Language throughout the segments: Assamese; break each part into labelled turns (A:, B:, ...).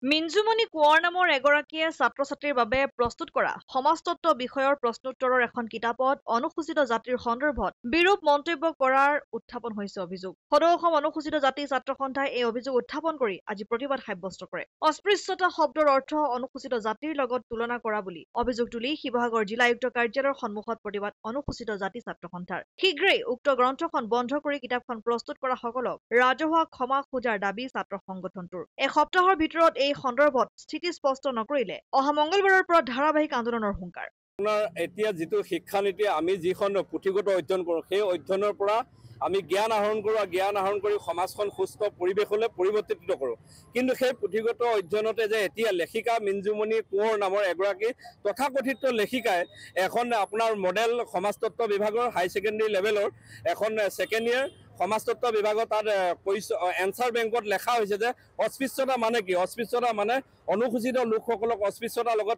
A: মিঞ্জুমণি কোঁৱৰ নামৰ এগৰাকীয়ে ছাত্ৰ-ছাত্ৰীৰ বাবে প্ৰস্তুত কৰা সমাজতত্ব বিষয়ৰ প্ৰশ্নোত্তৰৰ এখন কিতাপত অনুসূচিত জাতিৰ সন্দৰ্ভত বিৰূপ মন্তব্য কৰাৰ উত্থাপন হৈছে অভিযোগ। সদৌ অসম অনুসূচিত জাতি ছাত্ৰ সন্থাই এই অভিযোগ উত্থাপন কৰি আজি প্ৰতিবাদ সাব্যস্ত কৰে। অস্পৃশ্যতা শব্দৰ অৰ্থ অনুসূচিত জাতিৰ লগত তুলনা কৰা বুলি অভিযোগ তুলি শিৱসাগৰ জিলা আয়ুক্ত কাৰ্যালয়ৰ সন্মুখত প্ৰতিবাদ অনুসূচিত জাতি ছাত্ৰ সন্থাৰ। শীঘ্ৰেই উক্ত গ্ৰন্থখন বন্ধ কৰি কিতাপখন প্ৰস্তুত কৰা সকলক ৰাজহুৱা ক্ষমা খোজাৰ দাবী ছাত্ৰ সংগঠনটোৰ। এসপ্তাহৰ ভিতৰত এই সন্দৰ্ভত স্থিতি স্পষ্ট নকৰিলে অহা মঙ্গলবাৰৰ পৰা ধাৰাবাহিক আন্দোলনৰ হুংকাৰ।
B: আপোনাৰ এতিয়া যিটো শিক্ষানীতি আমি যিখন পুথিগত অধ্যয়ন কৰোঁ সেই অধ্যয়নৰ পৰা আমি জ্ঞান আহৰণ কৰোঁ আৰু জ্ঞান আহৰণ কৰি সমাজখন সুস্থ পৰিৱেশলৈ পৰিৱৰ্তিত কৰোঁ। কিন্তু সেই পুথিগত অধ্যয়নতে যে এতিয়া লেখিকা মিঞ্জুমণি কোঁৱৰ নামৰ এগৰাকী তথাকথিত লেখিকাই এখন আপোনাৰ মডেল সমাজতত্ব বিভাগৰ হাই ছেকেণ্ডেৰী লেভেলৰ এখন ছেকেণ্ড ইয়েৰ সমাজতত্ব বিভাগত তাত এনচাৰ বেংকত লেখা হৈছে যে অস্পৃশ্যতা মানে কি, অস্পৃশ্যতা মানে অনুসূচিত লোকসকলক অস্পৃশ্যতাৰ লগত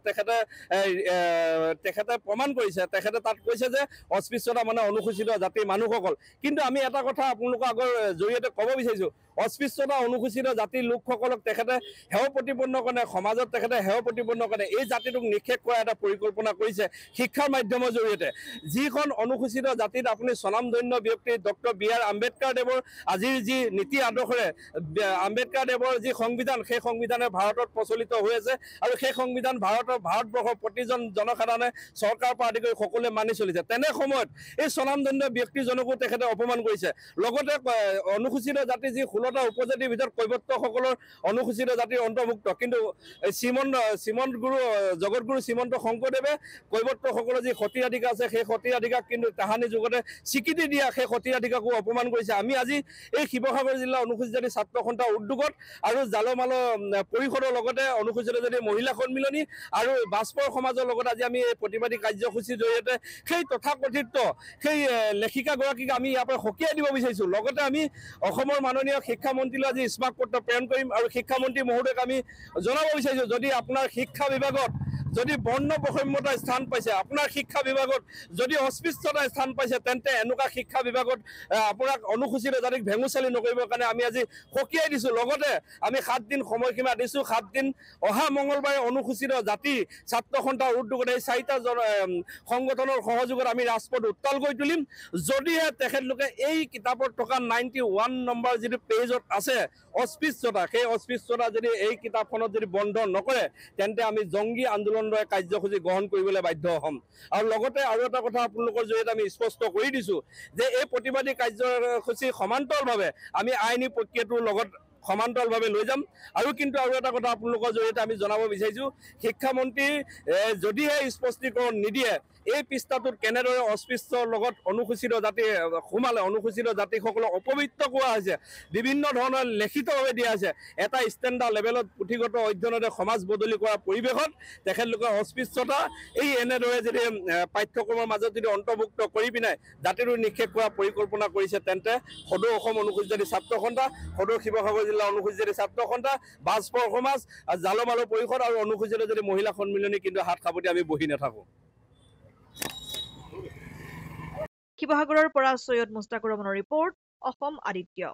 B: তেখেতে প্ৰমাণ কৰিছে। তেখেতে তাত কৈছে যে অস্পৃশ্যতা মানে অনুসূচিত জাতিৰ মানুহসকল। কিন্তু আমি এটা কথা আপোনালোকৰ আগৰ জৰিয়তে ক'ব বিচাৰিছোঁ, অস্পৃশ্যতা অনুসূচিত জাতিৰ লোকসকলক তেখেতে হেয় প্ৰতিপন্ন কৰে, সমাজত তেখেতে হেয় প্ৰতিপন্ন কৰে। এই জাতিটোক নিক্ষেপ কৰা এটা পৰিকল্পনা কৰিছে শিক্ষাৰ মাধ্যমৰ জৰিয়তে। যিখন অনুসূচিত জাতিত আপুনি স্বনামধন্য ব্যক্তি ডক্টৰ বি আৰ আম্বেদকাৰ দেৱৰ আজিৰ যি নীতি আদৰ্শৰে আম্বেদকাৰ দেৱৰ যি সংবিধান, সেই সংবিধানে ভাৰতত প্ৰচলিত হৈ আছে আৰু সেই সংবিধান ভাৰতবৰ্ষৰ প্ৰতিজন জনসাধাৰণে চৰকাৰৰ পৰা আদি কৰি সকলোৱে মানি চলিছে। তেনে সময়ত এই স্বনামধন্য ব্যক্তিজনকো তেখেতে অপমান কৰিছে। লগতে অনুসূচিত জাতি যি 16টা উপজাতিৰ ভিতৰত কৈৱৰ্তসকলৰ অনুসূচিত জাতিৰ অন্তৰ্ভুক্ত, কিন্তু জগতগুৰু শ্ৰীমন্ত শংকৰদেৱে কৈৱৰ্তসকলৰ যি সতীৰাধিকা আছে সেই সতীৰাধিকাক কিন্তু তাহানি যুগতে স্বীকৃতি দিয়া সেই সতীৰাধিকাকো অপমান কৰিছে। আমি আজি এই শিৱসাগৰ জিলা অনুসূচিত জাতি ছাত্ৰ সন্থাৰ উদ্যোগত আৰু জালমাল পৰিষদৰ লগতে অনুসূচিত জাতি মহিলা সন্মিলনী আৰু বাজপৰ সমাজৰ লগত আজি আমি এই প্ৰতিবাদী কাৰ্যসূচীৰ জৰিয়তে সেই তথাকথিত সেই লেখিকাগৰাকীক আমি ইয়াৰ পৰা সকীয়াই দিব বিচাৰিছোঁ। লগতে আমি অসমৰ মাননীয় শিক্ষামন্ত্ৰীলৈ আজি স্মাৰক পত্ৰ প্ৰেৰণ কৰিম আৰু শিক্ষামন্ত্ৰী মহোদয়ক আমি জনাব বিচাৰিছোঁ, যদি আপোনাৰ শিক্ষা বিভাগত যদি বৰ্ণ বৈষম্যতা স্থান পাইছে, আপোনাৰ শিক্ষা বিভাগত যদি অস্পৃশ্যতা স্থান পাইছে, তেন্তে এনেকুৱা শিক্ষা বিভাগত আপোনাক অনুসূচিত জাতিক ভেঙুচালি নকৰিবৰ কাৰণে আমি আজি সকীয়াই দিছোঁ। লগতে আমি 7 দিন সময়সীমা দিছোঁ। 7 দিন অহা মঙলবাৰে অনুসূচিত জাতি ছাত্ৰ সন্থাৰ উদ্যোগত এই 4টা সংগঠনৰ সহযোগত আমি ৰাজপথ উত্তাল কৰি তুলিম। যদিহে তেখেতলোকে এই কিতাপত থকা 91 নম্বৰ যিটো পেজত আছে অস্পৃশ্যতা, সেই অস্পৃশ্যতা যদি এই কিতাপখনত যদি বন্ধ নকৰে, তেন্তে আমি জংগী আন্দোলনৰ দৰে কাৰ্যসূচী গ্ৰহণ কৰিবলৈ বাধ্য হ'ম। আৰু লগতে আৰু এটা কথা আপোনালোকৰ জৰিয়তে আমি স্পষ্ট কৰি দিছোঁ যে এই প্ৰতিবাদী কাৰ্যসূচী সমান্তৰালভাৱে আমি আইনী প্ৰক্ৰিয়াটোৰ লগত সমান্তৰালভাৱে লৈ যাম। আৰু কিন্তু আৰু এটা কথা আপোনালোকৰ জৰিয়তে আমি জনাব বিচাৰিছোঁ, শিক্ষামন্ত্ৰী যদিহে স্পষ্টীকৰণ নিদিয়ে এই পৃষ্ঠাটোত কেনেদৰে অস্পৃশ্যৰ লগত অনুসূচিত জাতি সোমালে, অনুসূচিত জাতিসকলক অপবিত্ৰ কৰা হৈছে, বিভিন্ন ধৰণৰ লিখিতভাৱে দিয়া হৈছে। এটা ষ্টেণ্ডাৰ্ড লেভেলত পুথিগত অধ্যয়নতে সমাজ বদলি কৰা পৰিৱেশত তেখেতলোকৰ অস্পৃশ্যতা এই এনেদৰে যদি পাঠ্যক্ৰমৰ মাজত যদি অন্তৰ্ভুক্ত কৰি পিনে জাতিটো নিক্ষেপ কৰাৰ পৰিকল্পনা কৰিছে, তেন্তে সদৌ অসম অনুসূচিত জাতি ছাত্ৰ সন্থা, সদৌ শিৱসাগৰ জিলা অনুসূচিত জাতি ছাত্ৰ সন্থা, বাজপৰ সমাজ, জালমাল পৰিষদ আৰু অনুসূচিত জাতি মহিলা সন্মিলনী কিন্তু হাত সাৱটি আমি বহি নাথাকোঁ।
A: শিৱসাগৰৰ পৰা সৈয়দ মুস্তাকুৰ ৰহমানৰ ৰিপৰ্ট, অসম আদিত্য।